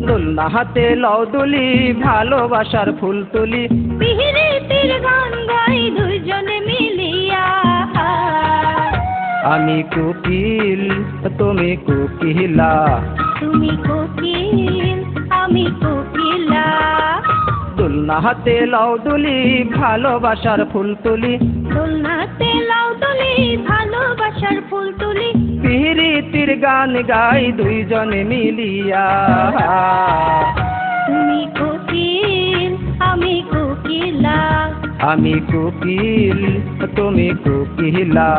দোলনা হাতে লাউ দুলি ভালোবাসার ফুল তুলি, পিহিরিতির গান গাই দুইজনে মিলিয়া। আমি কোকিল তুমি কোকিলা, তুমি কোকিল আমি কোকিলা। দোলনা হাতে লাউ দুলি ভালোবাসার ফুল তুলি, দোলনাতে লাউ দুলি ভালোবাসার ফুল তুলি, পিহিরিতির গান গাই দুইজনে মিলিয়া। তুমি কোকিল আমি কোকিলা, আমি কোকিল তুমি কোকিলা।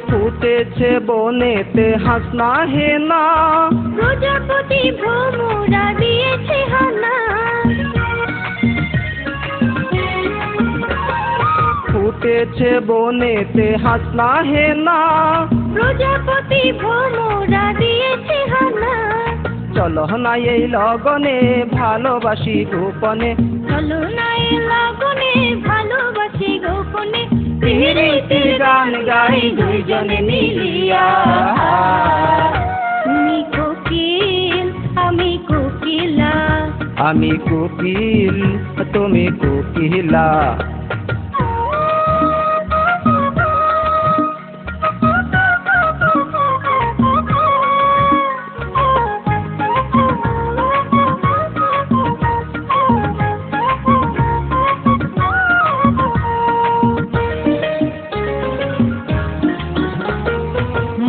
ফুটেছে বনেতে হাসনা হেনা, প্রজাপতি ভ্রমরা দিয়েছে হানা। ফুটেছে বনেতে হাসনা হেনা, প্রজাপতি ভ্রমরা দিয়েছে হানা। চলো না এই লগনে ভালোবাসি গোপনে, চলো না এই লগনে ভালোবাসি গোপনে। পিহিরিতির গান গাই দুইজনে মিলিয়া। তুমি কোকিল আমি কোকিলা, আমি কোকিল তুমি কোকিলা।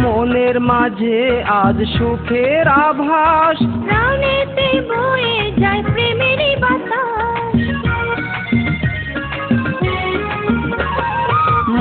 মনের মাঝে আজ সুখের আভাস, প্রাণেতে বয়ে যায় প্রেমেরই বাতাস।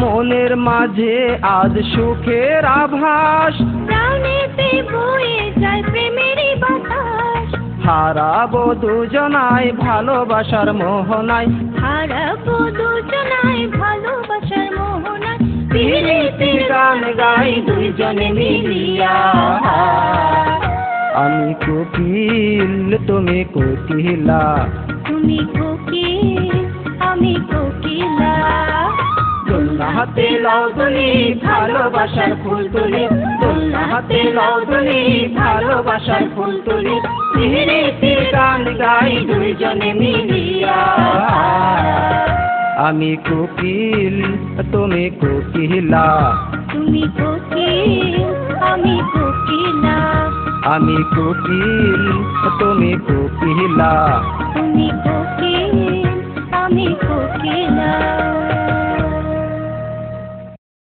মনের মাঝে আজ সুখের আভাস, প্রাণেতে বয়ে যায় প্রেমেরই বাতাস। হারাবো দুজনায় ভালোবাসার মোহনায়, হারাবো দুজনায় ভালোবাসার মোহনায়। পিহিরিতির গান গাই দুইজনে মিলিয়া। আমি কোকিল তুমি কোকিলা, তুমি কোকিল আমি কোকিলা। দোলনা হাতে লাউ দুলি ভালোবাসার ফুল তুলি, দোলনা হাতে লাউ দুলি ভালোবাসার ফুল তুলি, পিহিরিতির গান গাই দুইজনে মিলিয়া। আমি কোকিল তুমি কোকিলা, তুমি কোকিল আমি কোকিলা। আমি কোকিল তুমি কোকিলা। তুমি কোকিল আমি কোকিলা।